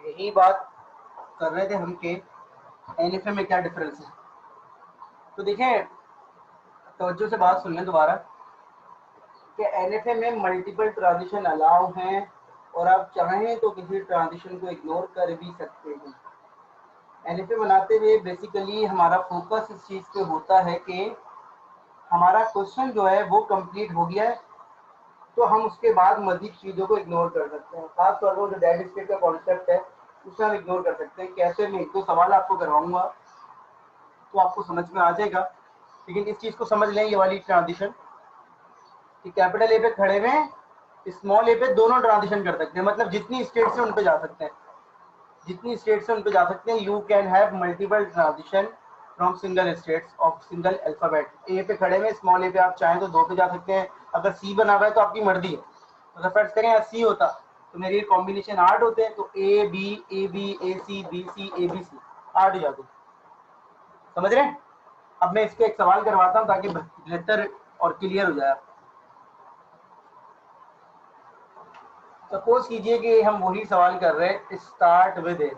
यही बात कर रहे थे हम के एनएफए में क्या डिफरेंस है। तो देखें, तवज्जो से बात सुन लें दोबारा कि एनएफए में मल्टीपल ट्रांजिशन अलाउ हैं और आप चाहें तो किसी ट्रांजिशन को इग्नोर कर भी सकते हैं। एनएफए बनाते हुए बेसिकली हमारा फोकस इस चीज़ पे होता है कि हमारा क्वेश्चन जो है वो कंप्लीट हो गया है, तो हम उसके बाद मजीद चीज़ों को इग्नोर कर सकते हैं। खास तौर पर जो डेड स्टेट का कॉन्सेप्ट है उसे हम इग्नोर कर सकते हैं। कैसे? मैं एक दो सवाल आपको करवाऊंगा तो आपको समझ में आ जाएगा। लेकिन इस चीज़ को समझ लें, ये वाली ट्रांजिशन कि कैपिटल ए पे खड़े में स्मॉल ए पे दोनों ट्रांजिशन कर सकते हैं, मतलब जितनी स्टेट से उन पे जा सकते हैं, जितनी स्टेट से उन पे जा सकते हैं। You can have multiple transition from single states of single alphabet. A पे खड़े में स्मॉल ए पे आप चाहें तो दो पे जा सकते हैं। अगर सी बना हुआ है तो आपकी मर्जी है। अगर फर्ज करें सी होता तो मेरे कॉम्बिनेशन 8 होते हैं, तो ए बी सी ABC 8 हो जाते। समझ रहे हैं? अब मैं इसको एक सवाल करवाता हूँ ताकि बेहतर और क्लियर हो जाए। सपोज कीजिए कि हम वही सवाल कर रहे हैं, स्टार्ट विद ए।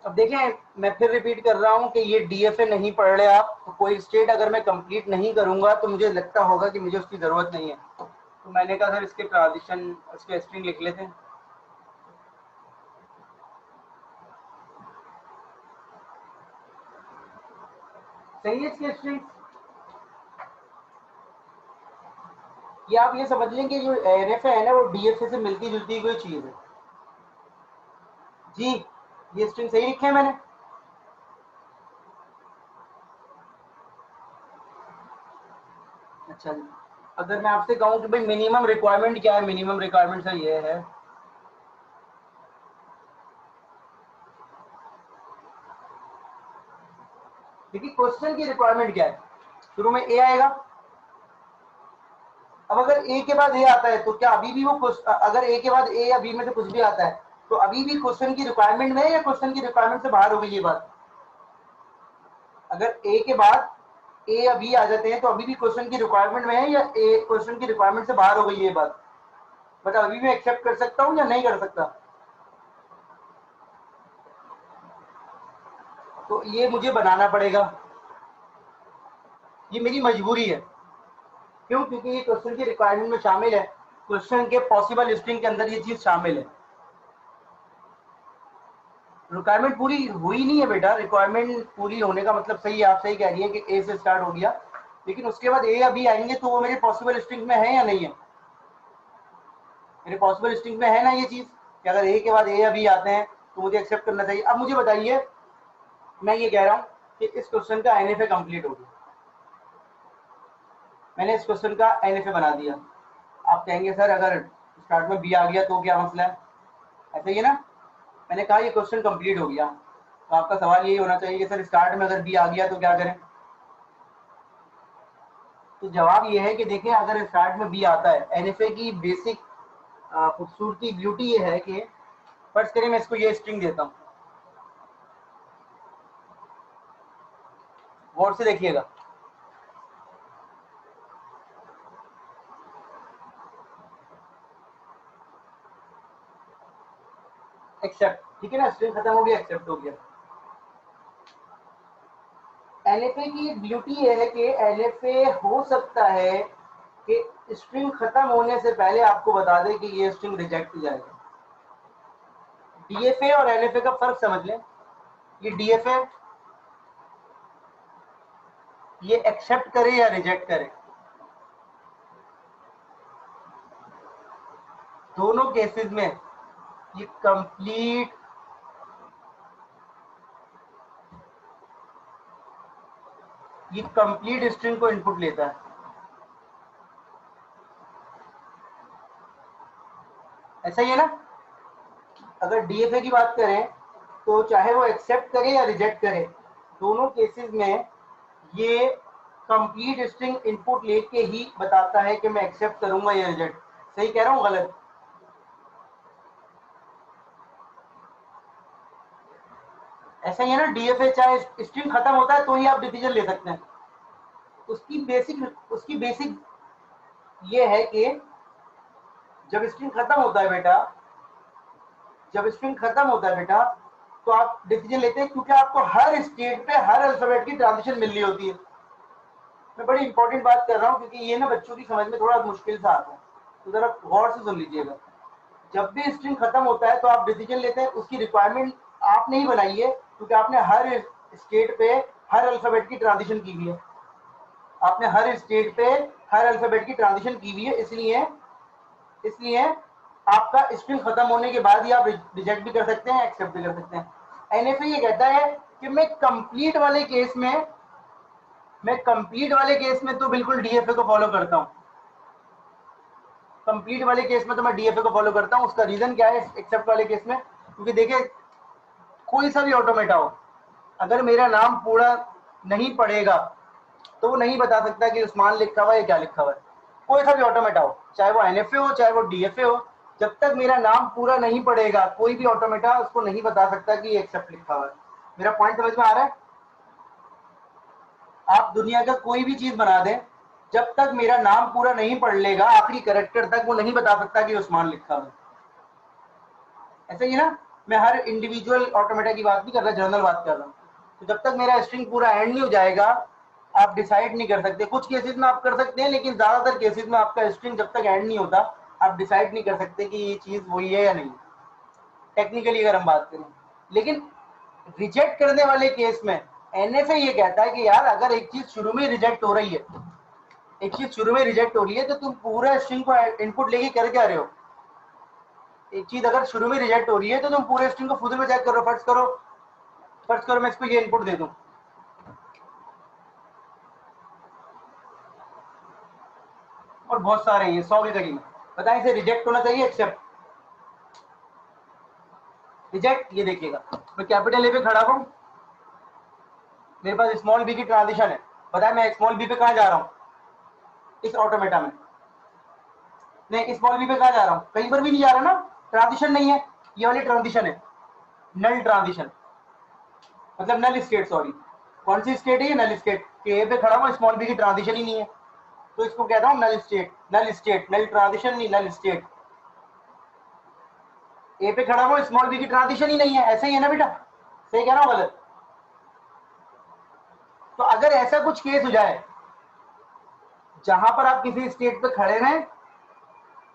अब देखें, मैं फिर रिपीट कर रहा हूं कि ये डीएफए नहीं पढ़ रहे आप, तो कोई स्टेट अगर मैं कंप्लीट नहीं करूंगा तो मुझे लगता होगा कि मुझे उसकी जरूरत नहीं है। तो मैंने कहा सर इसके ट्रांजिशन, इसके स्ट्रिंग लिख लेते हैं। सही है इसकी स्ट्रिंग। ये आप ये समझ लें कि जो एनएफए है ना वो डीएफए से मिलती जुलती कोई चीज है। जी, ये स्ट्रिंग सही लिखे है मैंने? अच्छा जी, अगर मैं आपसे कहूं कि भाई मिनिमम रिक्वायरमेंट क्या है, मिनिमम रिक्वायरमेंट सर ये है। देखिए क्वेश्चन की रिक्वायरमेंट क्या है, शुरू में ए आएगा। अब अगर ए के बाद ए आता है तो क्या अभी भी वो अगर ए के बाद ए या बी में से कुछ भी आता है तो अभी भी क्वेश्चन की रिक्वायरमेंट में है या क्वेश्चन की रिक्वायरमेंट से बाहर हो गई ये बात? अगर ए के बाद ए या बी आ जाते हैं तो अभी भी क्वेश्चन की रिक्वायरमेंट में है या ए क्वेश्चन की रिक्वायरमेंट से बाहर हो गई ये बात? बट अभी मैं एक्सेप्ट कर सकता हूँ या नहीं कर सकता? तो ये मुझे बनाना पड़ेगा, ये मेरी मजबूरी है। क्यों? क्योंकि ये क्वेश्चन की रिक्वायरमेंट में शामिल है, क्वेश्चन के पॉसिबल स्ट्रिंग के अंदर ये चीज शामिल है। रिक्वायरमेंट पूरी हुई नहीं है बेटा। रिक्वायरमेंट पूरी होने का मतलब सही है, आप सही कह रही है कि ए से स्टार्ट हो गया, लेकिन उसके बाद ए या बी आएंगे तो वो मेरे पॉसिबल स्ट्रिंग में है या नहीं है? मेरे पॉसिबल स्ट्रिंग में है ना ये चीज कि अगर ए के बाद ए या बी आते हैं तो मुझे एक्सेप्ट करना चाहिए। अब मुझे बताइए, मैं ये कह रहा हूँ कि इस क्वेश्चन का एनएफए कंप्लीट हो गया, मैंने इस क्वेश्चन का एनएफए बना दिया। आप कहेंगे सर अगर स्टार्ट में बी आ गया तो क्या मसला है? ऐसा ही है ना? मैंने कहा ये क्वेश्चन कंप्लीट हो गया, तो आपका सवाल यही होना चाहिए कि सर स्टार्ट में अगर बी आ गया तो क्या करें? तो जवाब ये है कि देखिए अगर स्टार्ट में बी आता है, एनएफए की बेसिक खूबसूरती ब्यूटी ये है कि फर्स्ट करें मैं इसको ये स्ट्रिंग देता हूँ, गौर से देखिएगा। एक्सेप्ट, ठीक है ना, स्ट्रिंग खत्म हो गया, एक्सेप्ट हो गया। एनएफए की ब्यूटी ये है कि एनएफए हो सकता है कि स्ट्रिंग खत्म होने से पहले आपको बता दे कि ये स्ट्रिंग रिजेक्ट हो जाएगा। डीएफए और एनएफए का फर्क समझ लें। ये डीएफए ये एक्सेप्ट करे या रिजेक्ट करे, दोनों केसेस में ये कंप्लीट स्ट्रिंग को इनपुट लेता है। ऐसा ही है ना? अगर डीएफए की बात करें तो चाहे वो एक्सेप्ट करे या रिजेक्ट करे, दोनों केसेस में ये कंप्लीट स्ट्रिंग इनपुट लेके ही बताता है कि मैं एक्सेप्ट करूंगा या रिजेक्ट। सही कह रहा हूँ गलत? ऐसा ही है ना? डीएफए चाहे स्ट्रिंग खत्म होता है तो ही आप डिसीजन ले सकते हैं। उसकी बेसिक ये है कि जब स्ट्रिंग खत्म होता है बेटा, जब स्ट्रिंग खत्म होता है बेटा, तो आप डिसीजन लेते हैं, क्योंकि आपको हर स्टेट पे हर अल्फाबेट की ट्रांजिशन मिल रही होती है। मैं बड़ी इंपॉर्टेंट बात कर रहा हूँ, क्योंकि ये ना बच्चों की समझ में थोड़ा मुश्किल सा आता है, तो जरा गौर से सुन लीजिएगा। जब भी स्ट्रिंग खत्म होता है तो आप डिसीजन लेते हैं, उसकी रिक्वायरमेंट आपने ही बनाई है, क्योंकि आपने हर स्टेट पे हर अल्फाबेट की ट्रांजिशन की हुई है, आपने हर स्टेट पे हर अल्फाबेट की ट्रांजिशन की हुई है, इसलिए आपका स्ट्रिंग खत्म होने के बाद ही आप रिजेक्ट भी कर सकते हैं, एक्सेप्ट भी कर सकते हैं। एनएफए ये कहता है कि मैं कंप्लीट वाले केस में तो बिल्कुल डीएफए को फॉलो करता हूं, कंप्लीट वाले केस में तो मैं डीएफए को फॉलो करता हूं। उसका रीजन क्या है एक्सेप्ट वाले केस में? क्योंकि देखिए, कोई सा भी ऑटोमेटा हो, अगर मेरा नाम पूरा नहीं पढ़ेगा तो वो नहीं बता सकता कि उस्मान लिखा हुआ है या क्या लिखा हुआ है। कोई सा भी ऑटोमेटा हो, चाहे वो एनएफए हो चाहे वो डीएफए हो, जब तक मेरा नाम पूरा नहीं पढ़ेगा कोई भी ऑटोमेटा उसको नहीं बता सकता कि ये एक्सेप्ट लिखा हुआ है। मेरा पॉइंट समझ में आ रहा है? आप दुनिया का कोई भी चीज बना दें, जब तक मेरा नाम पूरा नहीं पढ़ लेगा आखिरी कैरेक्टर तक, वो नहीं बता सकता कि उस्मान लिखा हुआ है। ऐसा ही ना, मैं हर इंडिविजुअल ऑटोमेटा की बात नहीं कर रहा, जनरल बात कर रहा हूँ। तो जब तक मेरा स्ट्रिंग पूरा एंड नहीं हो जाएगा आप डिसाइड नहीं कर सकते। कुछ केसेस में आप कर सकते हैं, लेकिन ज्यादातर केसेस में आपका स्ट्रिंग जब तक एंड नहीं होता आप डिसाइड नहीं कर सकते कि ये चीज वही है या नहीं, टेक्निकली अगर हम बात करें। लेकिन रिजेक्ट करने वाले केस में एनएफए ये कहता है कि यार अगर एक चीज शुरू में रिजेक्ट हो रही है, एक चीज शुरू में रिजेक्ट हो रही है, तो तुम पूरा स्ट्रिंग को इनपुट लेके कर क्या रहे हो? एक चीज अगर शुरू में रिजेक्ट हो रही है तो तुम पूरे स्ट्रिंग को खुद में चेक करो। फर्स्ट करो मैं इसको ये इनपुट दे दूं, और बहुत सारे हैं, 100 के करीब। बताएं इसे रिजेक्ट होना चाहिए एक्सेप्ट? रिजेक्ट। ये देखिएगा, मैं कैपिटल ए पे खड़ा हूं, मेरे पास स्मॉल बी की ट्रांजिशन है, बताएं मैं स्मॉल बी पे कहां जा रहा हूं? इस ऑटोमेटा में। नहीं, स्मॉल बी पे कहां जा रहा हूं? कहीं पर भी नहीं जा रहा ना, ट्रांजिशन नहीं है। ये वाली ट्रांजिशन है नल ट्रांजिशन, मतलब नल स्टेट, सॉरी। कौन सी स्टेट है ये? नल स्टेट। ए पे खड़ा हूं, स्मॉल बी की ट्रांजिशन ही नहीं है, तो इसको कहता हूं नल स्टेट। नल स्टेट, नल ट्रांजिशन नहीं, नल स्टेट। ए पे खड़ा हूं, स्मॉल बी की ट्रांजिशन ही नहीं है, ऐसे ही है ना बेटा? सही कह रहा हूं गलत? तो अगर ऐसा कुछ केस हो जाए जहां पर आप किसी स्टेट पे खड़े रहें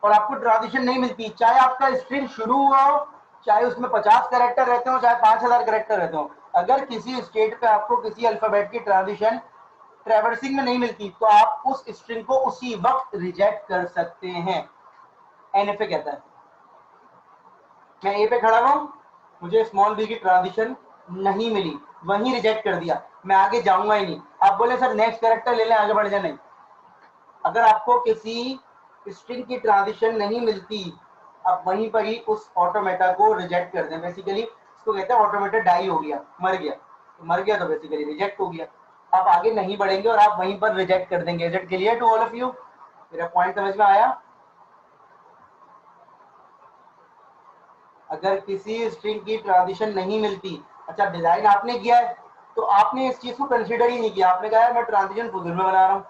और आपको ट्रांजिशन नहीं मिलती, चाहे आपका स्ट्रिंग शुरू हुआ हो, चाहे उसमें 50 कैरेक्टर रहते हो, चाहे 5000 कैरेक्टर रहते हो, अगर किसी स्टेट पे आपको किसी अल्फाबेट की ट्रांजिशन ट्रैवर्सिंग में नहीं मिलती, तो आप उस स्ट्रिंग को उसी वक्त रिजेक्ट कर सकते हैं। एनएफए कहता है मैं ए पे खड़ा हुआ, मुझे स्मॉल बी की ट्रांजिशन नहीं मिली, वहीं रिजेक्ट कर दिया, मैं आगे जाऊंगा ही नहीं। आप बोले सर नेक्स्ट कैरेक्टर ले लें, आगे बढ़ जाए, नहीं। अगर आपको किसी स्ट्रिंग की ट्रांजिशन नहीं मिलती, आप वहीं पर ही उस ऑटोमेटा को रिजेक्ट कर दें। बेसिकली इसको कहते हैं ऑटोमेटा डाई हो गया, मर गया। तो मर गया तो बेसिकली रिजेक्ट हो गया, आप आगे नहीं बढ़ेंगे और आप वहीं पर रिजेक्ट कर देंगे। Is it clear to all of you? मेरा पॉइंट समझ में आया? अगर किसी स्ट्रिंग की ट्रांजिशन नहीं मिलती, अच्छा डिजाइन आपने किया है तो आपने इस चीज को कंसीडर ही नहीं किया, आपने कहा मैं ट्रांजिशन खुद में बना रहा हूं।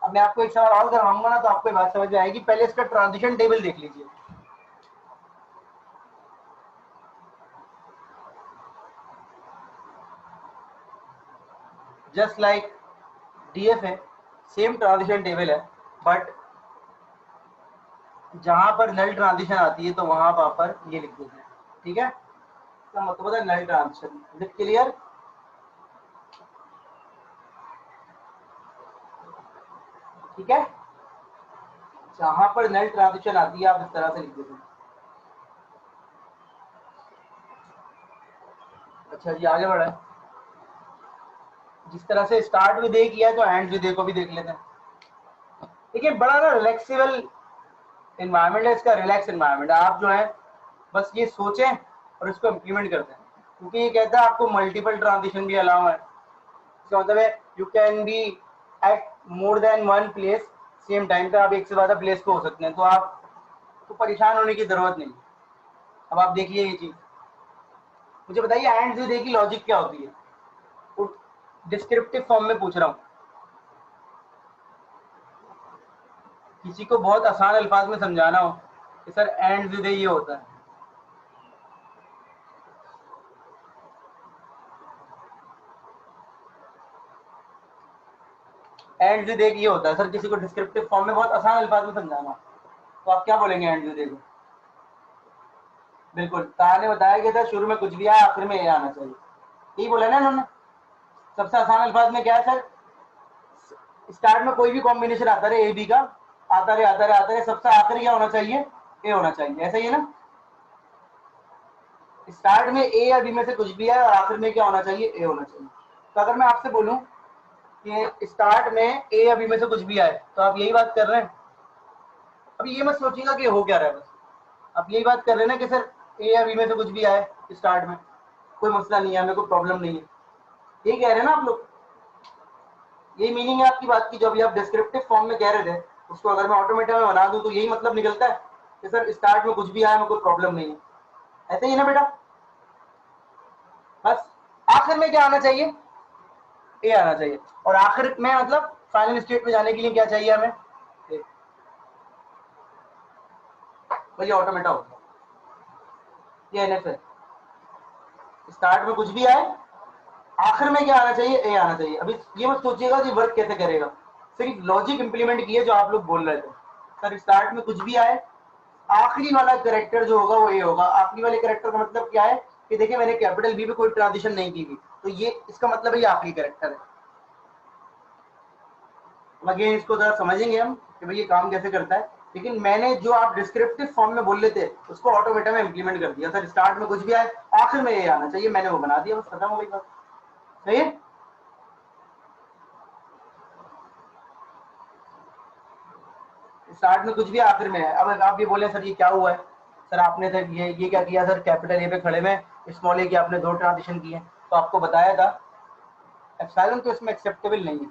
अब मैं आपको एक सवाल और करवाऊंगा ना, तो आपको बात समझ में आएगी। पहले इसका ट्रांजिशन टेबल देख लीजिए। जस्ट लाइक डीएफ है, सेम ट्रांजिशन टेबल है, बट जहां पर नल ट्रांजिशन आती है तो वहां पर ये लिख देते हैं, ठीक है? इसका मतलब है नल ट्रांजिशन। Is it clear? ठीक है, जहां पर नल ट्रांजिशन आती है आप इस तरह से लिख देते हैं। अच्छा जी, आगे बढ़े। जिस तरह से स्टार्ट भी दे किया है तो एंड भी दे को भी देख लेते हैं। देखिए, बड़ा ना रिलैक्सेबल एनवायरनमेंट है इसका, रिलैक्स एनवायरनमेंट। आप जो है बस ये सोचें और इसको इम्प्लीमेंट करते हैं, क्योंकि ये कहता है आपको मल्टीपल ट्रांजिशन भी अलाउ है। इसका मतलब है you can be at more than one place same time पे, आप एक से ज्यादा प्लेस पे हो सकते हैं, तो आपको परेशान होने की जरूरत नहीं। अब आप देखिए ये चीज, मुझे बताइए एंड से देखिए लॉजिक क्या होती है, डिस्क्रिप्टिव फॉर्म में पूछ रहा हूँ। किसी को बहुत आसान अल्फाज में समझाना हो कि सर एंड विद ये होता है, एंड विद ये होता है सर, किसी को डिस्क्रिप्टिव फॉर्म में बहुत आसान अल्फाज में समझाना, तो आप क्या बोलेंगे एंड विद? बिल्कुल, कहा ने बताया कि सर शुरू में कुछ भी आया आखिर में ए आना चाहिए, यही बोला ना उन्होंने। सबसे आसान अल्फाज में क्या है सर, स्टार्ट में कोई भी कॉम्बिनेशन आता रहे ए बी का, आता रहे, सबसे आखिर क्या होना चाहिए, ए होना चाहिए, ऐसा ही है ना। स्टार्ट में ए या बी में से कुछ भी है और आखिर में क्या होना चाहिए, ए होना चाहिए। तो अगर मैं आपसे बोलूं कि स्टार्ट में ए या बी में से कुछ भी आए, तो आप यही बात कर रहे हैं। अभी ये मत सोचिएगा कि हो क्या रहा है, बस आप यही बात कर रहे हैं ना कि सर ए या बी में से कुछ भी आए स्टार्ट में, कोई मसला नहीं है, हमें कोई प्रॉब्लम नहीं है, यही कह रहे हैं ना आप लोग। यही मीनिंग है आपकी बात की, जो अभी आप डिस्क्रिप्टिव फॉर्म में कह रहे थे, उसको अगर मैं ऑटोमेटा में बना दूं तो यही मतलब निकलता है कि सर स्टार्ट में कुछ भी आया, हमें कोई प्रॉब्लम नहीं है, ऐसे ही ना बेटा। बस आखिर में क्या आना चाहिए, ए आना चाहिए, और आखिर में मतलब फाइनल स्टेट में जाने के लिए क्या चाहिए हमें, ए। ये ऑटोमेटा होता है, ये एनएफ है। स्टार्ट में कुछ भी आए, आखिर में क्या आना चाहिए, ए आना चाहिए। अभी ये मत सोचिएगा कि वर्क कैसे करेगा, सिर्फ लॉजिक इंप्लीमेंट किए जो आप लोग बोल रहे थे। सर स्टार्ट में कुछ भी आए, आखिरी वाला कैरेक्टर जो होगा वो ए होगा। आखिरी वाले कैरेक्टर का मतलब क्या है कि देखिए मैंने कैपिटल बी पे कोई ट्रांजिशन नहीं की थी, तो ये इसका मतलब है ये आखिरी कैरेक्टर है। अगेन इसको जरा समझेंगे हम कि भाई ये काम कैसे करता है, लेकिन मैंने जो आप डिस्क्रिप्टिव फॉर्म में बोल रहे थे उसको ऑटोमेटा में इंप्लीमेंट कर दिया। सर स्टार्ट में कुछ भी आए, आखिर में ये आना चाहिए, मैंने वो बना दिया, बस खत्म हो गई बात। सही है। स्टार्ट में कुछ भी आखिर में है। अब आप ये बोले सर ये क्या हुआ है, सर आपने सर ये क्या किया, सर कैपिटल ए पे खड़े में स्मॉल ए की आपने दो ट्रांजिशन किए, तो आपको बताया था एप्सिलॉन तो इसमें एक्सेप्टेबल नहीं है।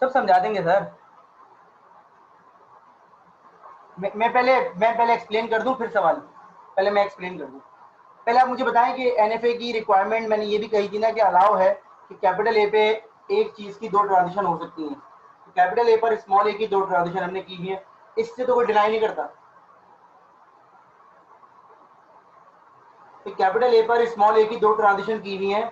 सब समझा देंगे सर, मैं पहले एक्सप्लेन कर दूं फिर सवाल, पहले मैं एक्सप्लेन कर दूं। पहले आप मुझे बताएं कि एनएफए की रिक्वायरमेंट मैंने ये भी कही थी ना कि अलाउ है कि कैपिटल ए पे एक चीज की दो ट्रांजिशन हो सकती है। कैपिटल ए पर स्मॉल ए की दो ट्रांजिशन हमने की हुई है, इससे तो कोई डिनाई नहीं करता। तो कैपिटल ए पर स्मॉल ए की दो ट्रांजिशन की हुई है।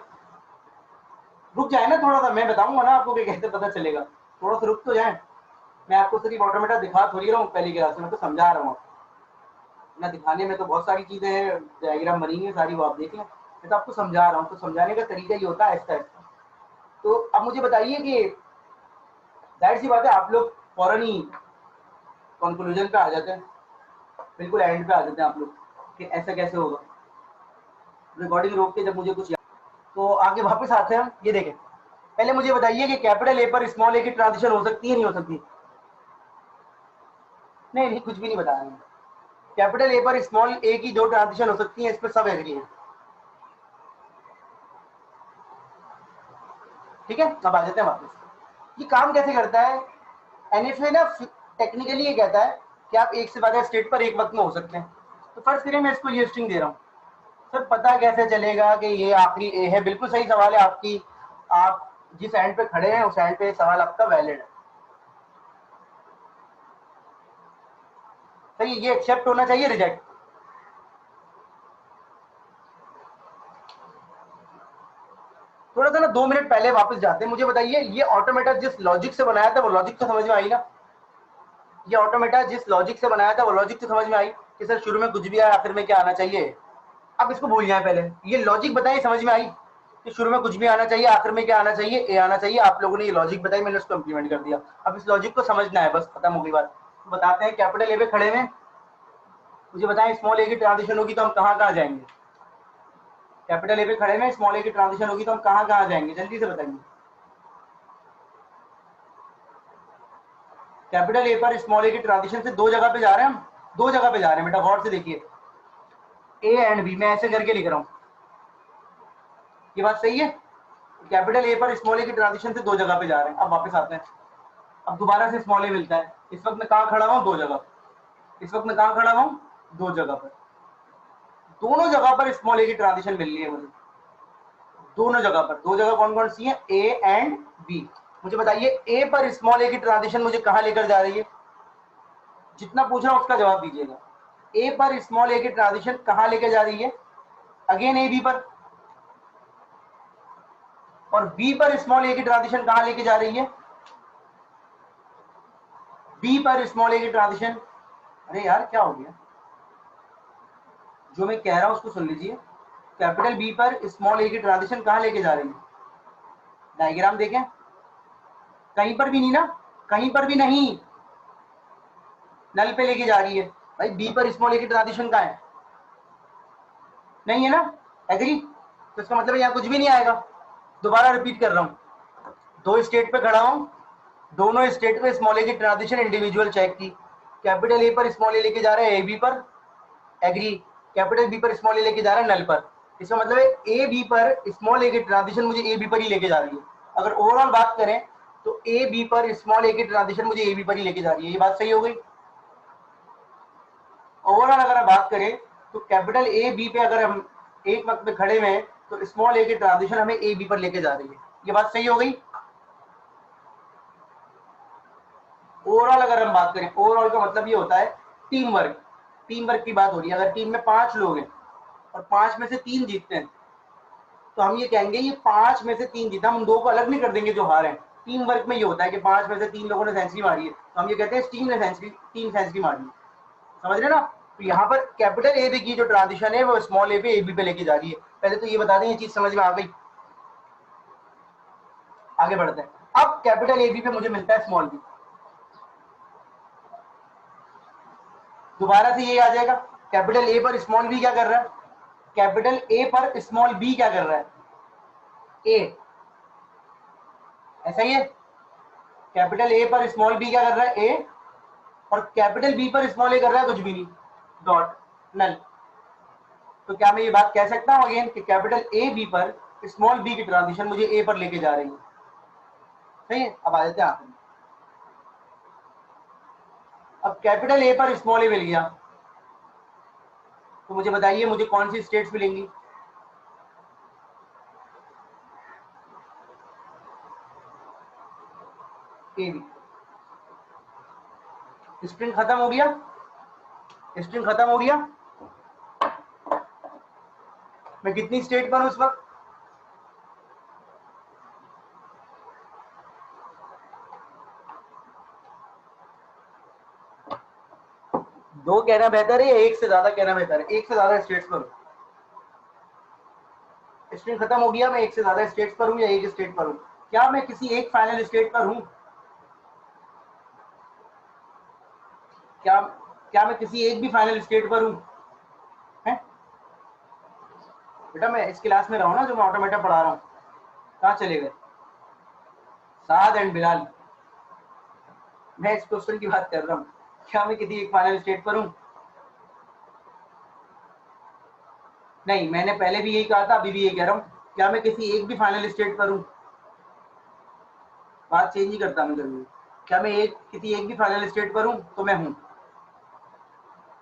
रुक जाए ना थोड़ा सा, मैं बताऊंगा ना आपको कि कैसे पता चलेगा, थोड़ा सा रुक तो जाए। मैं आपको सिर्फ ऑटोमेटा दिखा थोड़ी रहा हूँ पहली क्लास में, तो समझा रहा हूँ ना, दिखाने में तो बहुत सारी चीजें हैं, डायग्राम बनी है सारी, वो आप देख लें। मैं तो आपको समझा रहा हूँ, तो समझाने का तरीका ये होता है ऐसा ऐसा। तो अब मुझे बताइए कि जाहिर सी बात है आप लोग फौरन ही कंक्लूजन पे आ जाते हैं, बिल्कुल एंड पे आ जाते हैं आप लोग कि ऐसा कैसे होगा। रिकॉर्डिंग रोक के जब मुझे कुछ तो आगे वापस आते हैं हम। ये देखें, पहले मुझे बताइए कि कैपिटल ए पर स्मॉल ए की ट्रांजिशन हो सकती है नहीं हो सकती? नहीं नहीं, कुछ भी नहीं बताया मैंने। कैपिटल ए पर स्मॉल ए की दो ट्रांजिशन हो सकती है, इस पर सब एग्री है। ठीक है, अब आ जाते हैं वापस। ये काम कैसे करता है, एनएफए ना टेक्निकली ये कहता है कि आप एक से ज्यादा स्टेट पर एक वक्त में हो सकते हैं। तो फर्स्ट करिए मैं इसको ये स्ट्रिंग दे रहा हूँ, सर पता कैसे चलेगा कि ये आखिरी ए है? बिल्कुल सही सवाल है आपकी, आप जिस एंड पे खड़े हैं उस एंड पे सवाल आपका वैलिड है। सही, ये एक्सेप्ट होना चाहिए, रिजेक्ट। थोड़ा सा ना 2 मिनट पहले वापस जाते हैं, मुझे बताइए ये ऑटोमेटा जिस लॉजिक से बनाया था वो लॉजिक तो समझ में आई ना? ये ऑटोमेटा जिस लॉजिक से बनाया था वो लॉजिक तो समझ में आई कि सर शुरू में कुछ भी आया आखिर में क्या आना चाहिए? अब इसको भूल जाए, पहले ये लॉजिक बताइए, समझ में आई कि शुरू में कुछ भी आना चाहिए आखिर में क्या आना चाहिए, ए आना चाहिए। आप लोगों ने ये लॉजिक बताई, मैंने उसको इंप्लीमेंट कर दिया। अब इस लॉजिक को समझना है, बस खत्म हो गई बात। तो बताते हैं कैपिटल ए पे खड़े में मुझे बताएं स्मॉल ए की ट्रांजिशन होगी तो हम कहाँ कहाँ जाएंगे? कैपिटल ए पे खड़े में स्मॉल ए की ट्रांजिशन होगी तो हम कहाँ कहाँ जाएंगे, जल्दी से बताइए। कैपिटल ए पर स्मॉल ए की ट्रांजिशन से दो जगह पे जा रहे हैं हम, दो जगह पे जा रहे हैं बेटा, गौर से देखिए। ए एंड बी, मैं ऐसे करके लिख रहा हूँ, ये बात सही है। कैपिटल ए पर स्मॉल ए की ट्रांजिशन से दो जगह पे जा रहे हैं। अब वापस आते हैं, अब दोबारा से स्मॉल ए मिलता है। इस वक्त मैं कहाँ खड़ा हुआ हूँ, दो जगह। इस वक्त मैं कहाँ खड़ा हुआ हूँ, दो जगह पर। दोनों जगह पर स्मॉल ए की ट्रांजिशन मिल रही है मुझे, दोनों जगह पर। दो जगह कौन कौन सी है, ए एंड बी। मुझे बताइए ए पर स्मॉल ए की ट्रांजिशन मुझे कहां लेकर जा रही है? जितना पूछ रहा हूं उसका जवाब दीजिएगा। ए पर स्मॉल ए की ट्रांजिशन कहां लेकर जा रही है? अगेन ए बी पर। और बी पर स्मॉल ए की ट्रांजिशन कहां लेके जा रही है? बी पर स्मॉल ए की ट्रांजिशन। अरे यार क्या हो गया, जो मैं कह रहा हूं उसको सुन लीजिए। कैपिटल बी पर स्मॉल ए की ट्रांजिशन कहां लेके जा रही है? डायग्राम देखें, कहीं पर भी नहीं ना, कहीं पर भी नहीं, नल पे लेके जा रही है। भाई बी पर स्मॉल ए की ट्रांजिशन कहां है? नहीं है ना, एग्री? तो इसका मतलब यहाँ कुछ भी नहीं आएगा। दोबारा रिपीट कर रहा हूं, दो स्टेट पे खड़ा हूं, दोनों स्टेट पे स्मॉल ए की ट्रांजिशन इंडिविजुअल चेक की। कैपिटल ए पर स्मॉल ए लेके जा रहा है ए बी पर, एग्री। कैपिटल बी पर स्मॉल ए लेके जा रहा है नल पर। इसका मतलब है ए बी पर स्मॉल ए की ट्रांजिशन मुझे ए बी पर ही लेके जा रही है। अगर ओवरऑल बात करें तो ए बी पर स्मॉल ए की ट्रांजिशन मुझे ए बी पर ही लेके जा रही है। ये बात सही हो गई? ओवरऑल अगर हम बात करें तो कैपिटल ए बी पे अगर हम एक वक्त में खड़े में तो स्मॉल ए की ट्रांजिशन हमें ए बी पर लेके जा रही है। ये बात सही हो गई? ओवरऑल अगर हम बात करें, ओवरऑल का मतलब ये होता है टीम वर्क। टीम वर्क की बात हो रही है। अगर टीम में 5 लोग हैं और 5 में से 3 जीतते हैं तो हम ये कहेंगे ये 5 में से 3 जीता। हम 2 को अलग नहीं कर देंगे जो हार है। टीम वर्क में ये होता है कि 5 में से 3 लोगों ने सेंचुरी मारी है तो हम ये कहते हैं टीम ने सेंचुरी मारी है। समझ रहे ना? तो यहाँ पर कैपिटल ए बी की जो ट्रांजिशन है वो स्मॉल ए पे ए बी पे लेके जा रही है। पहले तो ये बता दें ये चीज समझ में आ गई। आगे बढ़ते हैं। अब कैपिटल ए बी पे मुझे मिलता है स्मॉल बी। दोबारा से ये आ जाएगा, कैपिटल ए पर स्मॉल बी क्या कर रहा है? कैपिटल ए पर स्मॉल बी क्या कर रहा है? ए। ऐसा ही है, कैपिटल ए पर स्मॉल बी क्या कर रहा है? ए। और कैपिटल बी पर स्मॉल ए कर रहा है कुछ भी नहीं, डॉट, नल। तो क्या मैं ये बात कह सकता हूं अगेन कि कैपिटल ए बी पर स्मॉल बी की ट्रांजिशन मुझे ए पर लेके जा रही है? सही है। अब आ जाते हैं आखिर में। अब कैपिटल ए पर स्मॉल ए मिल गया तो मुझे बताइए मुझे कौन सी स्टेट्स मिलेंगी? A B. स्ट्रिंग खत्म हो गया, स्ट्रिंग खत्म हो गया। मैं कितनी स्टेट पर हूं उस वक्त? दो कहना बेहतर है या एक से ज्यादा कहना बेहतर है? एक से ज्यादा स्टेट्स पर हूं। स्ट्रिंग खत्म हो गया, मैं एक से ज्यादा स्टेट्स पर हूं या एक स्टेट पर हूं? क्या मैं किसी एक फाइनल स्टेट पर हूं? क्या क्या मैं किसी एक भी फाइनल स्टेट पर हूं? है बेटा, मैं इस क्लास में रहा हूं ना जो मैं ऑटोमेटा पढ़ा रहा हूं। कहां चले गए साद एंड बिलाल? मैं इस क्वेश्चन की बात कर रहा हूं, क्या मैं किसी एक फाइनल स्टेट पर हूं? नहीं, मैंने पहले भी यही कहा था, अभी भी यही कह रहा हूं, क्या मैं किसी एक भी फाइनल स्टेट पर हूं? बात चेंज ही करता मैं जरूर। क्या मैं किसी एक भी फाइनल स्टेट पर हूं? तो मैं हूं,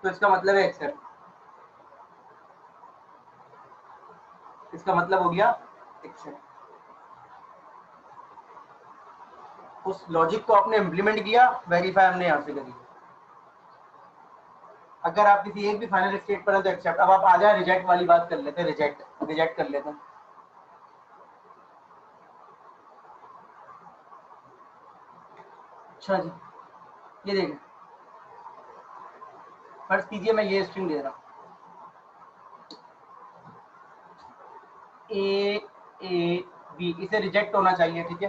तो इसका मतलब है एक्सेप्ट। इसका मतलब हो गया एक्सेप्ट। उस लॉजिक को आपने इम्प्लीमेंट किया, वेरीफाई हमने यहां से करी। अगर आप किसी एक भी फाइनल स्टेट पर है तो एक्सेप्ट। अब आप आ जाए रिजेक्ट वाली बात कर लेते हैं, रिजेक्ट कर लेते हैं। अच्छा जी, ये देखें, फर्ज कीजिए मैं ये स्ट्रिंग दे रहा हूं ए बी, इसे रिजेक्ट होना चाहिए, ठीक है?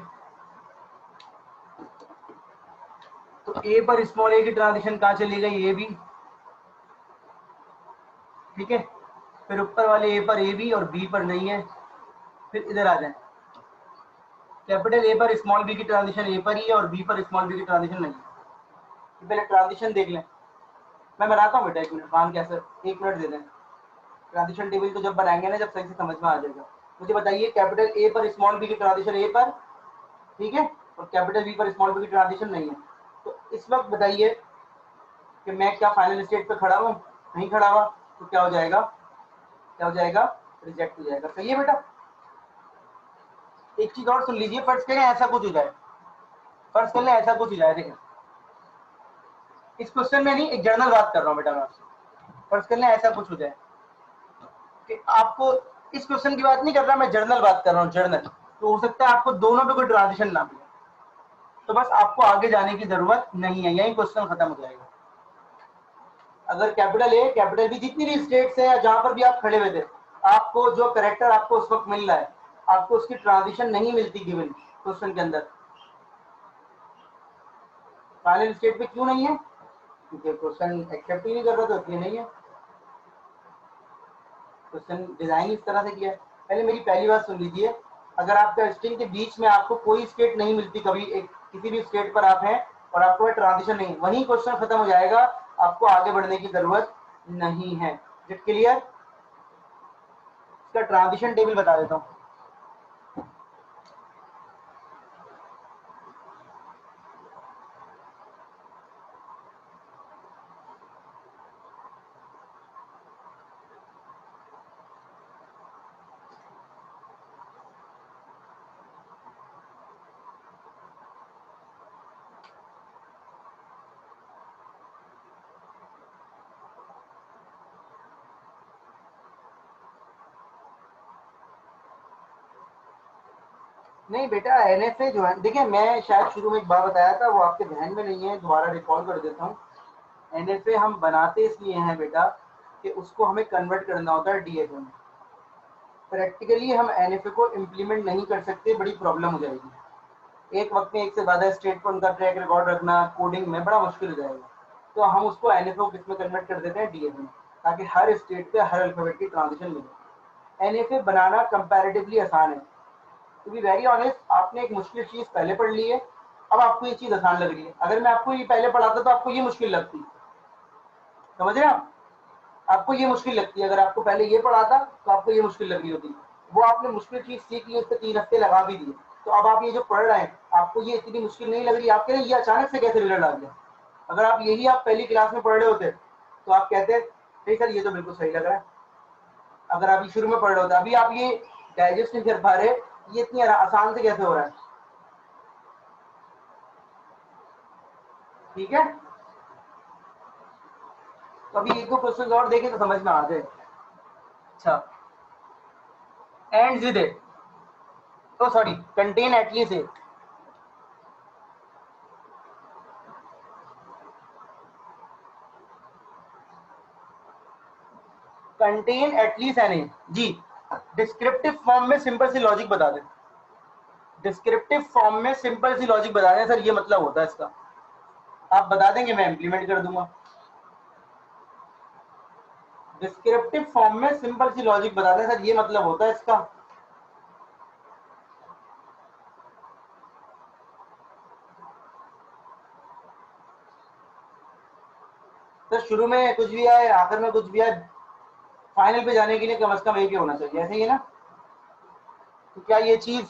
तो ए पर स्मॉल ए की ट्रांजिशन कहां चली गई? ए बी, ठीक है? फिर ऊपर वाले ए पर ए बी और बी पर नहीं है। फिर इधर आ जाए, कैपिटल ए पर स्मॉल बी की ट्रांजिशन ए पर ही है और बी पर स्मॉल बी की ट्रांजिशन नहीं है। पहले ट्रांजिशन देख लें, मैं बनाता हूँ बेटा, 1 मिनट मान के सर, 1 मिनट दे दें। ट्रांजिशन टेबल तो जब बनाएंगे ना, जब सही से समझ में आ जाएगा। मुझे बताइए कैपिटल ए पर स्मॉल बी की ट्रांजिशन ए पर, ठीक है, और कैपिटल बी पर स्मॉल बी की ट्रांजिशन नहीं है। तो इस वक्त बताइए कि मैं क्या फाइनल स्टेट पे खड़ा हूँ? नहीं खड़ा हुआ, तो क्या हो जाएगा? क्या हो जाएगा? रिजेक्ट हो जाएगा। सही है बेटा? एक चीज और सुन लीजिए, फर्स्ट करें ऐसा कुछ हो जाए, फर्ज कर लें ऐसा कुछ हो जाए, देखें इस क्वेश्चन में नहीं, एक जनरल बात कर रहा हूँ बेटा मैं आपसे, फर्ज कर लें ऐसा कुछ हो जाए कि आपको, इस क्वेश्चन की बात नहीं कर रहा मैं, जनरल बात कर रहा हूँ, जनरल, तो हो सकता है आपको दोनों पे कोई ट्रांजिशन ना मिले, तो बस आपको आगे जाने की जरूरत नहीं है, यही क्वेश्चन खत्म हो जाएगा। अगर कैपिटल ए कैपिटल बी जितनी भी स्टेट्स है या जहां पर भी आप खड़े हुए थे, आपको जो करेक्टर आपको उस वक्त मिल रहा है, आपको उसकी ट्रांजिशन नहीं मिलती गिवन क्वेश्चन के अंदर। फाइनल स्टेट पे क्यों नहीं है? क्योंकि क्वेश्चन एक्सेप्ट ही नहीं कर रहा, तो इसलिए नहीं है। क्वेश्चन डिजाइन इस तरह से किया है। पहले मेरी पहली बात सुन लीजिए, अगर आपका स्ट्रिंग के बीच में आपको कोई स्टेट नहीं मिलती, कभी एक किसी भी स्टेट पर आप हैं और आपको ट्रांजिशन नहीं, वही क्वेश्चन खत्म हो जाएगा, आपको आगे बढ़ने की जरूरत नहीं है। It clear? इसका ट्रांजिशन टेबल बता देता हूँ। नहीं बेटा, एनएफए जो है, देखिए मैं शायद शुरू में एक बार बताया था, वो आपके ध्यान में नहीं है, दोबारा रिकॉल कर देता हूँ। एनएफए हम बनाते इसलिए हैं बेटा कि उसको हमें कन्वर्ट करना होता है डीएफए में। प्रैक्टिकली हम एनएफए को इम्प्लीमेंट नहीं कर सकते, बड़ी प्रॉब्लम हो जाएगी। एक वक्त में एक से ज्यादा स्टेट पर उनका ट्रैक रिकॉर्ड रखना कोडिंग में बड़ा मुश्किल हो जाएगा। तो हम उसको एनएफए को किस में कन्वर्ट कर देते हैं? डीएफए में, ताकि हर स्टेट पे हर अल्फाबेट की ट्रांजिशन मिले। एनएफए बनाना कंपैरेटिवली आसान है। टू बी वेरी ऑनेस्ट, आपने एक मुश्किल चीज पहले पढ़ ली है, अब आपको ये चीज आसान लग रही है। अगर मैं आपको ये पहले पढ़ाता तो आपको ये मुश्किल लगती, समझ रहे हैं आप? आपको ये मुश्किल लगती है, अगर आपको पहले ये पढ़ाता तो आपको ये मुश्किल लग रही होती। वो आपने मुश्किल चीज सीख ली, उस पर 3 हफ्ते लगा भी दिए, तो अब आप ये जो पढ़ रहे हैं आपको ये इतनी मुश्किल नहीं लग रही। आप कह रहे ये अचानक से कैसे रिजल्ट आ गया? अगर आप यही आप पहली क्लास में पढ़ रहे होते तो आप कहते नहीं सर ये तो बिल्कुल सही लग रहा है। अगर आप ये शुरू में पढ़ रहे होते, अभी आप ये डाइजेस्ट नहीं कर पा रहे, ये इतनी आसान से कैसे हो रहा है? ठीक है, तो अभी एक दो क्वेश्चन और देखें तो समझ में आ जाए। अच्छा, एंड विद इट, तो sorry, contain at least it. Contain at least an, जी। डिस्क्रिप्टिव फॉर्म में सिंपल सी लॉजिक बता दें, डिस्क्रिप्टिव फॉर्म में सिंपल सी लॉजिक बता दें सर, ये मतलब होता है इसका। आप बता देंगे, मैं इंप्लीमेंट कर दूंगा। डिस्क्रिप्टिव फॉर्म में सिंपल सी लॉजिक बता दें सर, ये मतलब होता है इसका। सर शुरू में कुछ भी आए, आखिर में कुछ भी आए, फाइनल पे जाने के लिए कम से कम एक ही होना चाहिए, ऐसे ही है ना? तो क्या ये चीज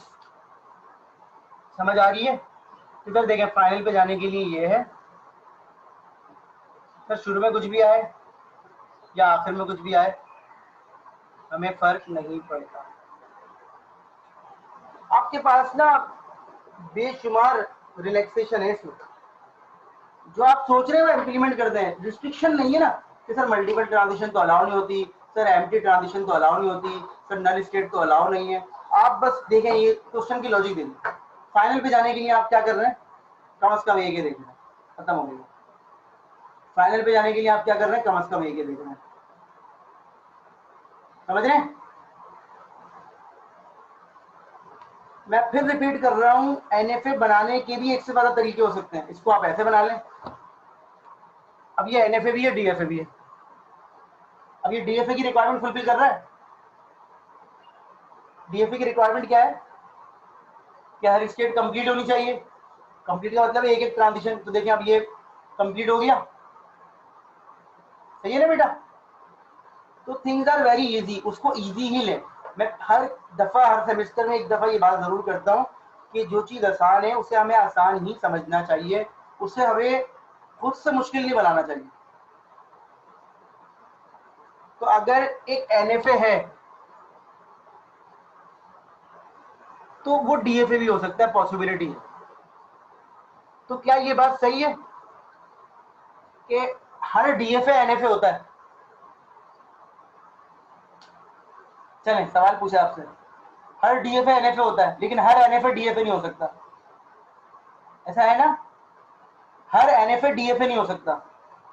समझ आ रही है? इधर देखें, फाइनल पे जाने के लिए ये है सर, शुरू में कुछ भी आए या आखिर में कुछ भी आए, हमें फर्क नहीं पड़ता। आपके पास ना बेशुमार रिलैक्सेशन है इसमें, जो आप सोच रहे हो इम्प्लीमेंट कर दें। रिस्ट्रिक्शन नहीं है ना कि सर मल्टीपल ट्रांजिशन तो अलाउ नहीं होती, सर एम्प्टी ट्रांजिशन तो अलाउ नहीं होती, सर नल स्टेट तो अलाउ नहीं है। आप बस देखें, ये क्वेश्चन की लॉजिक दें। फाइनल पे जाने के लिए आप क्या कर रहे हैं? कम से कम एक ही देख रहे हैं, खत्म हो गया। फाइनल पे जाने के लिए आप क्या कर रहे हैं? कम से कम एक ही देख रहे हैं, समझ रहे हैं? मैं फिर रिपीट कर रहा हूं, एनएफए बनाने के भी एक से ज्यादा तरीके हो सकते हैं। इसको आप ऐसे बना लें, अब ये एनएफए भी है, डीएफए भी है। अब ये डीएफए की रिक्वायरमेंट फुलफिल कर रहा है। डीएफए की रिक्वायरमेंट क्या है? क्या हर स्टेट कंप्लीट होनी चाहिए? कंप्लीट का मतलब एक एक ट्रांजिशन। तो देखिए अब ये कंप्लीट हो गया, सही है ना बेटा? तो थिंग्स आर वेरी इजी, उसको इजी ही लें। मैं हर दफा, हर सेमेस्टर में एक दफा ये बात जरूर करता हूँ कि जो चीज आसान है उसे हमें आसान ही समझना चाहिए, उसे हमें खुद से मुश्किल नहीं बनाना चाहिए। तो अगर एक एनएफए है तो वो डीएफए भी हो सकता है, पॉसिबिलिटी है। तो क्या ये बात सही है कि हर डीएफए एनएफए होता है? चलें, सवाल पूछा आपसे, हर डीएफए एनएफए होता है लेकिन हर एनएफए डीएफए नहीं हो सकता, ऐसा है ना? हर एनएफए डीएफए नहीं हो सकता।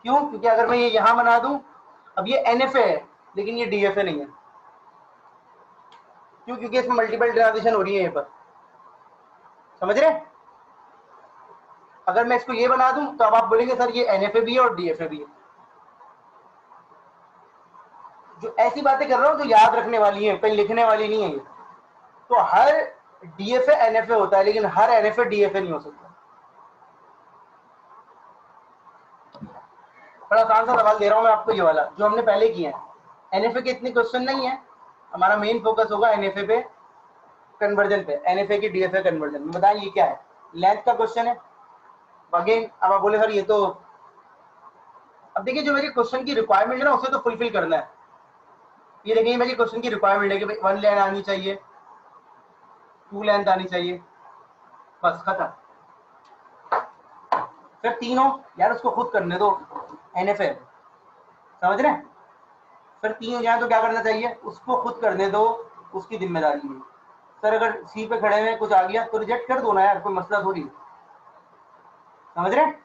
क्यों? क्योंकि अगर मैं ये यहां बना दूं, अब ये एनएफए है लेकिन ये डीएफए नहीं है। क्यों? क्योंकि इसमें मल्टीपल ट्रांजिशन हो रही है। यहाँ पर समझ रहे हैं? अगर मैं इसको ये बना दूं तो अब आप बोलेंगे सर ये एनएफए भी है और डीएफए भी है। जो ऐसी बातें कर रहा हूं जो याद रखने वाली है, कहीं लिखने वाली नहीं है ये। तो हर डीएफए एनएफए होता है लेकिन हर एनएफए डीएफए नहीं हो सकता। बड़ा आसान सा सवाल दे रहा हूं मैं आपको, ये वाला जो हमने पहले किया है। एनएफए के इतने क्वेश्चन नहीं है, हमारा मेन फोकस होगा एनएफए पे, कन्वर्जन पे, एनएफए की डीएफए कन्वर्जन में। बताएं ये क्या है? लेंथ का क्वेश्चन है अगेन। अब आप बोले सर ये तो, अब देखिए जो मेरी क्वेश्चन की रिक्वायरमेंट है ना उसे तो फुलफिल करना है। ये देखिए मेरी क्वेश्चन की रिक्वायरमेंट है कि भाई 1 लेंथ आनी चाहिए, 2 लेंथ आनी चाहिए, बस खत्म। फिर 3 हो यार उसको खुद करने दो, एनएफए, समझ रहे हैं? फिर 3 हो जाए तो क्या करना चाहिए? उसको खुद करने दो, उसकी जिम्मेदारी है। सर अगर सी पे खड़े हुए कुछ आ गया तो रिजेक्ट कर दो ना यार, कोई मसला थोड़ी, समझ रहे हैं?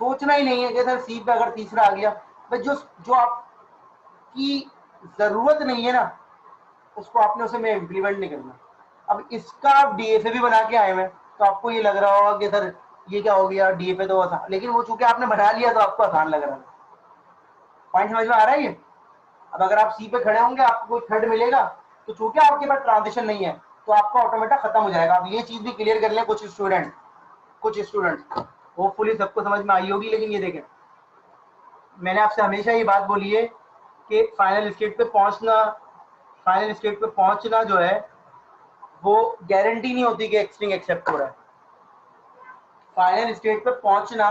सोचना ही नहीं है कि सर सी पे अगर तीसरा आ गया, भाई जो जो आपकी जरूरत नहीं है ना उसको आपने उसे में इम्प्लीमेंट नहीं करना। अब इसका आप डीएफए भी बना के आए हुए तो आपको ये लग रहा होगा कि सर ये क्या हो गया, डीएफए तो आसान, लेकिन वो चूंकि आपने बना लिया तो आपको आसान लग रहा है। पॉइंट समझ में आ रहा है ये? अब अगर आप सी पे खड़े होंगे आपको कोई थर्ड मिलेगा, तो चूंकि आपके पास ट्रांजिशन नहीं है तो आपका ऑटोमेटिक खत्म हो जाएगा। अब ये चीज भी क्लियर कर लें, कुछ स्टूडेंट होपफुली सबको समझ में आई होगी। लेकिन ये देखें, मैंने आपसे हमेशा ये बात बोली है कि फाइनल स्टेट पे पहुंचना जो है वो गारंटी नहीं होती कि स्ट्रिंग एक्सेप्ट हो रहा है। फाइनल स्टेट पे पहुंचना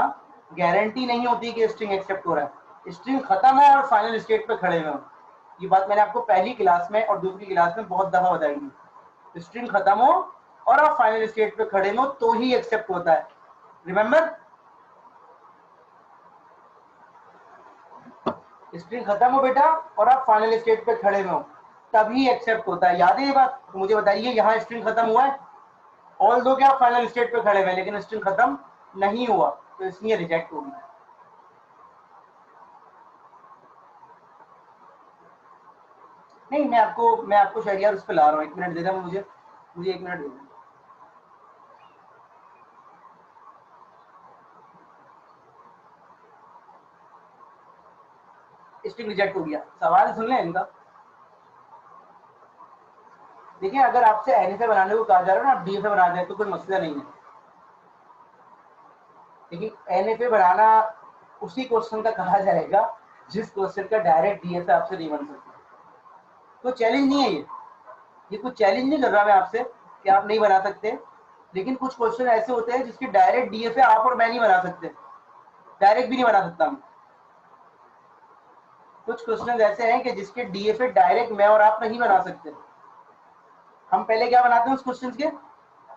गारंटी नहीं होती कि स्ट्रिंग एक्सेप्ट हो रहा है। स्ट्रिंग खत्म है और फाइनल स्टेट पे खड़े हुए हो, ये बात मैंने आपको पहली क्लास में और दूसरी क्लास में बहुत दफा बताई थी। स्ट्रिंग खत्म हो और आप फाइनल स्टेट पे खड़े हो तो ही एक्सेप्ट होता है। रिमेंबर, स्ट्रिंग खत्म हो बेटा और आप फाइनल स्टेट पे खड़े हो तभी एक्सेप्ट होता है। याद है ये बात? तो मुझे बताइए यहाँ स्ट्रिंग खत्म हुआ है, ऑल दो क्या आप फाइनल स्टेट पे खड़े हुए लेकिन स्ट्रिंग खत्म नहीं हुआ, तो इसलिए रिजेक्ट होगी। नहीं, मैं आपको शायद यार उस पर ला रहा हूँ, 1 मिनट दे दें मुझे, 1 मिनट दे दें। स्ट्रिंग रिजेक्ट हो गया, सवाल सुन लें इनका। देखिए अगर आपसे एनएफए बनाने को कहा जा रहा है ना, आप डीएफए बना दें तो कोई मसला नहीं है, लेकिन एनएफए बनाना उसी क्वेश्चन का कहा जाएगा जिस क्वेश्चन का डायरेक्ट डीएफए आपसे नहीं बन सकता। तो चैलेंज नहीं है ये कुछ चैलेंज नहीं कर रहा मैं आपसे कि आप नहीं बना सकते, लेकिन कुछ क्वेश्चन ऐसे होते हैं जिसके डायरेक्ट डीएफए आप और मैं नहीं बना सकते, डायरेक्ट भी नहीं बना सकता मैं। कुछ क्वेश्चन ऐसे हैं कि जिसके डीएफए डायरेक्ट मैं और आप नहीं बना सकते। हम पहले क्या बनाते हैं उस क्वेश्चन के?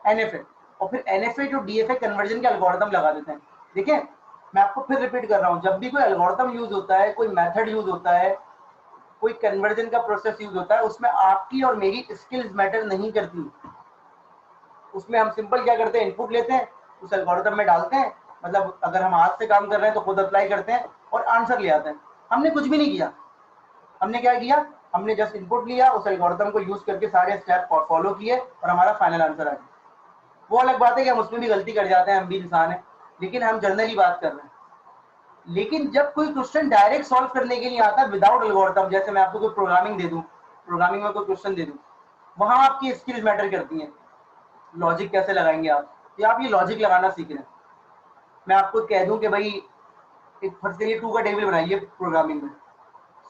एनएफए, और फिर एनएफए जो डीएफए कन्वर्जन के एल्गोरिथम लगा देते हैं। देखिए मैं आपको फिर रिपीट कर रहा हूं, जब भी कोई एल्गोरिथम यूज होता है, कोई मेथड यूज होता है, कोई कन्वर्जन का प्रोसेस यूज होता है, उसमें आपकी और मेरी स्किल्स मैटर नहीं करती। उसमें हम सिंपल क्या करते हैं, इनपुट लेते हैं, उस एल्गोरिथम में डालते हैं, मतलब अगर हम हाथ से काम कर रहे हैं तो खुद अप्लाई करते हैं और आंसर ले आते हैं। हमने कुछ भी नहीं किया, हमने क्या किया, हमने जस्ट इनपुट लिया, उस एल्गोरिथम को यूज करके सारे स्टेप फॉलो किए और हमारा फाइनल आंसर आ गया। वो अलग बात है कि हम उसमें भी गलती कर जाते हैं, हम भी इंसान हैं, लेकिन हम जनरली बात कर रहे हैं। लेकिन जब कोई क्वेश्चन डायरेक्ट सॉल्व करने के लिए आता है विदाउट एल्गोरिथम, जैसे मैं आपको कोई प्रोग्रामिंग दे दूं, प्रोग्रामिंग में कोई क्वेश्चन दे दूं, वहां आपकी स्किल्स मैटर करती हैं। लॉजिक कैसे लगाएंगे आप, या आप ये लॉजिक लगाना सीख रहे हैं। मैं आपको कह दूं कि भाई एक फर्स्ट के लिए 2 का टेबल बनाइए प्रोग्रामिंग में,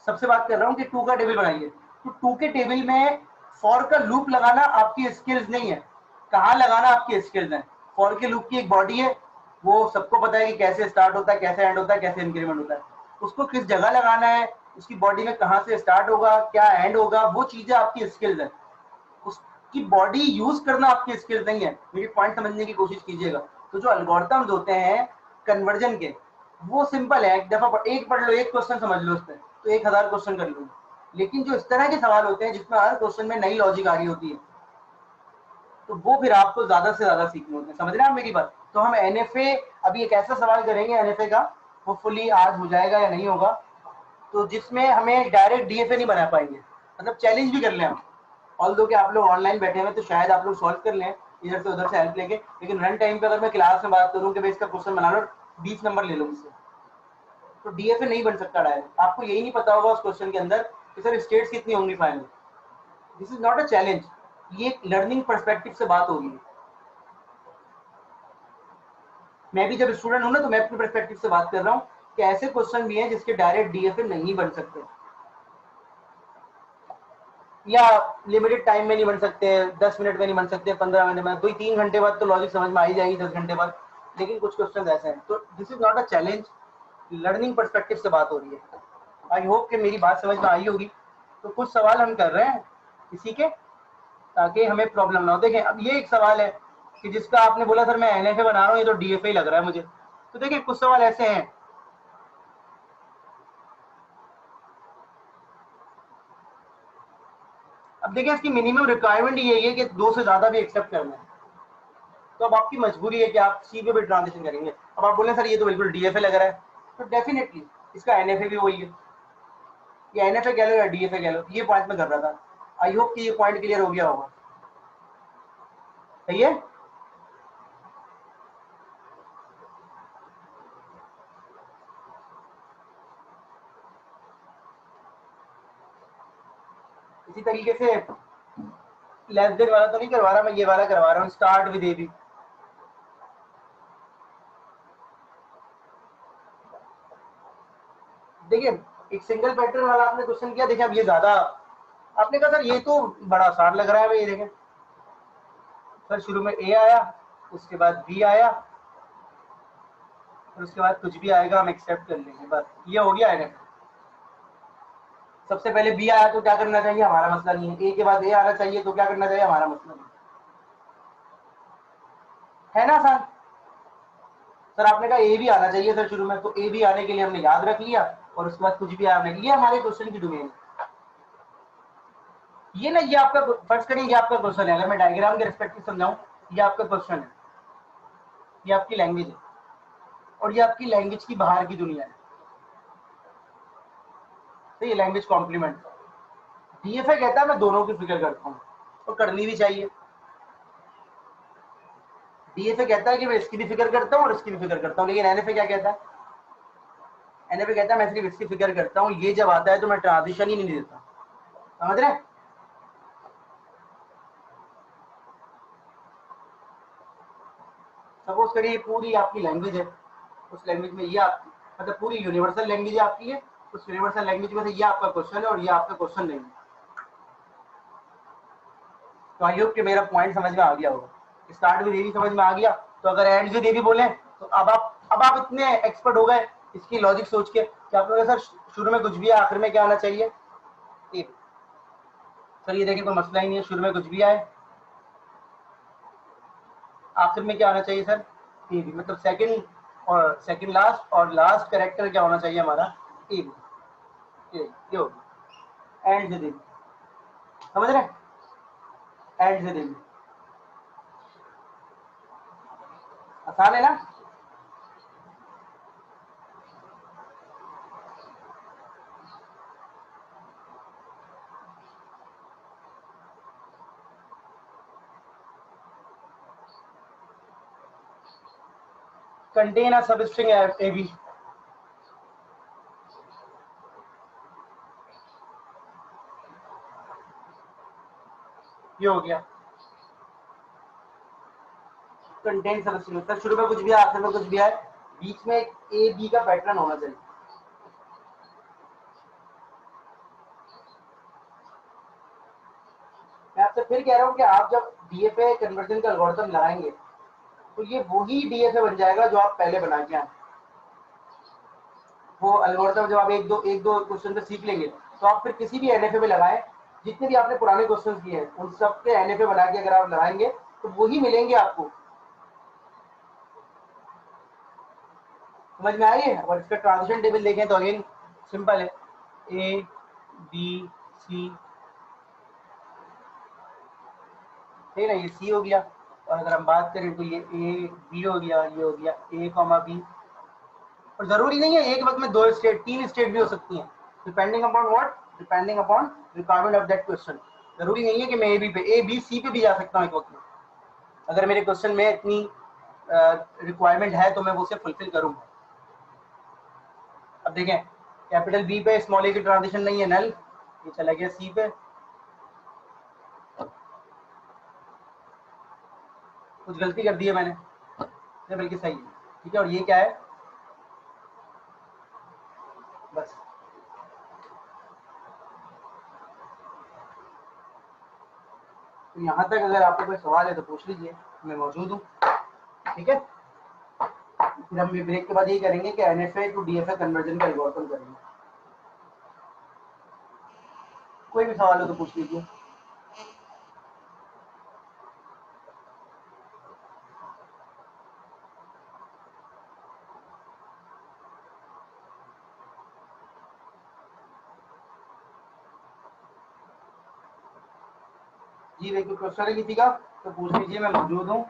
सबसे बात कर रहा हूँ कि 2 का टेबल बनाइए, तो 2 के टेबल में फॉर का लूप लगाना आपकी स्किल्स नहीं है, कहाँ लगाना आपकी स्किल्स है। फॉर के लूप की एक बॉडी है, वो सबको पता है कि कैसे स्टार्ट होता है, कैसे एंड होता है, कैसे इंक्रीमेंट होता है। उसको किस जगह लगाना है, उसकी बॉडी में कहाँ से स्टार्ट होगा, क्या एंड होगा, वो चीजें आपकी स्किल्स है। कि बॉडी यूज करना आपकी स्किल नहीं है। मेरी पॉइंट समझने की कोशिश कीजिएगा। तो जो एल्गोरिथम्स होते हैं कन्वर्जन के, वो सिंपल है, एक दफा एक पढ़ लो, एक क्वेश्चन समझ लो उसमें, तो 1000 क्वेश्चन कर लो। लेकिन जो इस तरह के सवाल होते हैं जिसमें हर क्वेश्चन में नई लॉजिक आ रही होती है, तो वो फिर आपको ज्यादा से ज्यादा सीखने होते हैं। समझ रहे हैं आप मेरी बात? तो हम एनएफए अभी एक ऐसा सवाल करेंगे एनएफए का, वो फुली आज हो जाएगा या नहीं होगा, तो जिसमें हमें डायरेक्ट डीएफए नहीं बना पाएंगे, मतलब चैलेंज भी कर लें हम। ऑल दो कि आप लोग ऑनलाइन बैठे हुए तो शायद आप लोग सॉल्व कर लें इधर से उधर से हेल्प लेके, लेकिन रन टाइम पे अगर मैं क्लास में बात करूं कि भाई इसका क्वेश्चन बना लो, 20 नंबर ले लो मुझसे, तो डीएफए नहीं बन सकता डायरेक्ट। आपको यही नहीं पता होगा उस क्वेश्चन के अंदर कि सर स्टेट्स कितनी होंगी final. This is not a challenge, ये एक लर्निंग पर्सपेक्टिव से बात हो रही है। मैं भी जब स्टूडेंट हूं ना, तो मैं अपने पर्सपेक्टिव से बात कर रहा हूँ कि ऐसे क्वेश्चन भी हैं जिसके डायरेक्ट डीएफए नहीं बन सकते, या लिमिटेड टाइम में नहीं बन सकते, 10 मिनट में नहीं बन सकते, 15 मिनट में, 2-3 घंटे बाद तो लॉजिक समझ में आ ही जाएगी, 10 घंटे बाद। लेकिन कुछ क्वेश्चन ऐसे हैं, तो this is not a challenge, learning perspective से बात हो रही है। आई होप कि मेरी बात समझ में आई होगी। तो कुछ सवाल हम कर रहे हैं इसी के, ताकि हमें प्रॉब्लम ना हो। देखें, अब ये एक सवाल है कि जिसका आपने बोला सर मैं एनएफए बना रहा हूँ, ये तो डीएफए लग रहा है मुझे। तो देखिए कुछ सवाल ऐसे हैं, अब देखिए इसकी मिनिमम रिक्वायरमेंट ये है कि 2 से ज्यादा भी एक्सेप्ट करना है। तो अब आपकी मजबूरी है कि आप सी पे भी ट्रांजिशन करेंगे। अब आप बोले सर ये तो बिल्कुल डीएफए लग रहा है, तो डेफिनेटली इसका एनएफए भी वही है। ये एनएफए कह लो या डीएफए कह लो, ये पॉइंट में कर रहा था। आई होप कि ये पॉइंट क्लियर हो गया होगा। सही है? इसी तरीके से लेस देन वाला तो नहीं करवा रहा मैं, ये वाला करवा रहा हूँ, स्टार्ट विद ए बी। देखिए एक सिंगल पैटर्न वाला आपने क्वेश्चन किया, देखिए अब ये ज्यादा, आपने कहा सर ये तो बड़ा आसान लग रहा है भाई, ये देखें सर शुरू में ए आया, उसके बाद बी आया, और उसके बाद कुछ भी आएगा हम एक्सेप्ट कर लेंगे, बस ये हो गया है। सबसे पहले बी आया तो क्या करना चाहिए, हमारा मसला नहीं है। ए के बाद ए आना चाहिए तो क्या करना चाहिए, हमारा मसला नहीं है ना आसान। सर आपने कहा ए भी आना चाहिए सर शुरू में, तो ए भी आने के लिए हमने याद रख लिया, और उसके बाद कुछ भी आया हमने, ये हमारे क्वेश्चन की डोमेन है। ये ना, ये आपका फर्ज करें, ये आपका क्वेश्चन है, अगर मैं डायग्राम के रिस्पेक्टिव समझाऊं, ये आपका क्वेश्चन है, ये आपकी लैंग्वेज है, और ये आपकी लैंग्वेज की बाहर की दुनिया है। तो ये लैंग्वेज कॉम्प्लीमेंट, डीएफए कहता है मैं दोनों की फिक्र करता हूँ, और करनी भी चाहिए। डीएफए कहता है कि मैं इसकी भी फिक्र करता हूँ और इसकी भी फिक्र करता हूँ, लेकिन एनएफए क्या कहता है, एनएफए कहता है मैं सिर्फ इसकी फिक्र करता हूँ। ये जब आता है तो मैं ट्रांजिशन ही नहीं देता। समझ रहे हैं? सपोज करिए पूरी आपकी लैंग्वेज है, उस लैंग्वेज में ये आपकी, मतलब पूरी यूनिवर्सल लैंग्वेज आपकी है, उस यूनिवर्सल लैंग्वेज में से ये आपका क्वेश्चन है और ये आपका क्वेश्चन नहीं है। तो आई होप कि मेरा पॉइंट समझ में आ गया होगा। स्टार्ट विद ए भी समझ में आ गया, तो अगर एंड विद ए भी बोले तो अब आप इतने एक्सपर्ट हो गए इसकी लॉजिक सोच के कि आप लोग सर शुरू में कुछ भी है, आखिर में क्या आना चाहिए, ए। सर ये देखिए कोई मसला ही नहीं है, शुरू में कुछ भी आए, आखिर में क्या आना चाहिए सर, ए भी, मतलब सेकंड और सेकंड लास्ट और लास्ट कैरेक्टर क्या होना चाहिए हमारा, ए भी। ये हो एंड विद ए, समझ रहे हैं? एंड विद ए, आसान है ना? कंटेन अ सब स्ट्रिंग ए बी, ये हो गया कंटेन सब स्ट्रिंग। सर शुरू में कुछ भी आए, आखिर में कुछ भी आए, बीच में ए बी का पैटर्न होना चाहिए। मैं आपसे फिर कह रहा हूँ कि आप जब डीएफए कन्वर्जन का एल्गोरिथम लगाएंगे तो ये वही डीएफए बन जाएगा जो आप पहले बना के आए। वो एल्गोरिथम जब आप एक दो क्वेश्चन पे सीख लेंगे, तो आप फिर किसी भी एनएफए में लगाएं जितने भी आपने पुराने क्वेश्चन किए हैं उन सब के NFA बना के अगर आप लगाएंगे तो वही मिलेंगे आपको। समझ में आई है? और इसका ट्रांजिशन टेबल देखें तो अगेन सिंपल है, A B C, ठीक है ना, ये C हो गया। और अगर हम बात करें तो ये A B हो गया, ये हो गया A, B। और जरूरी नहीं है एक वक्त में 2 स्टेट 3 स्टेट भी हो सकती हैं, depending upon what, depending upon requirement of that question. जरूरी नहीं है कि मैं A B C पे भी जा सकता हूँ एक वक्त में। अगर मेरे क्वेश्चन में इतनी रिक्वायरमेंट है तो मैं वो उसे फुलफिल करूंगा। अब देखें कैपिटल बी पे स्मॉल ए की ट्रांजिशन नहीं है, नल, ये चला गया सी पे। कुछ गलती कर दी है मैंने, ये बल्कि सही है, ठीक है। और ये क्या है, बस तो यहाँ तक अगर आपको कोई सवाल है तो पूछ लीजिए, मैं मौजूद हूँ, ठीक है। फिर हम ब्रेक के बाद यही करेंगे कि NFA टू DFA कन्वर्जन का एल्गोरिथम करेंगे। कोई भी सवाल हो तो पूछ लीजिए। जी देखिए क्वेश्चन है किसी का तो पूछ लीजिए, मैं मौजूद हूँ।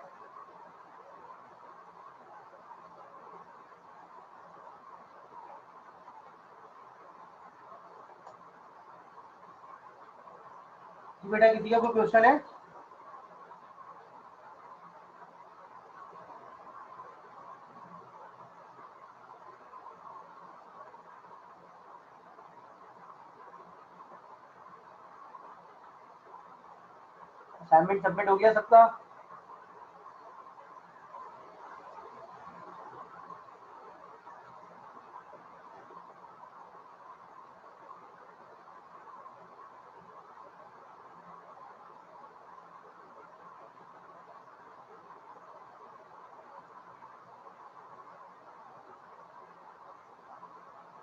बेटा किसी का कोई क्वेश्चन है? असाइनमेंट सबमिट हो गया सबका?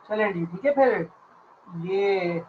चलिए जी ठीक है। फिर ये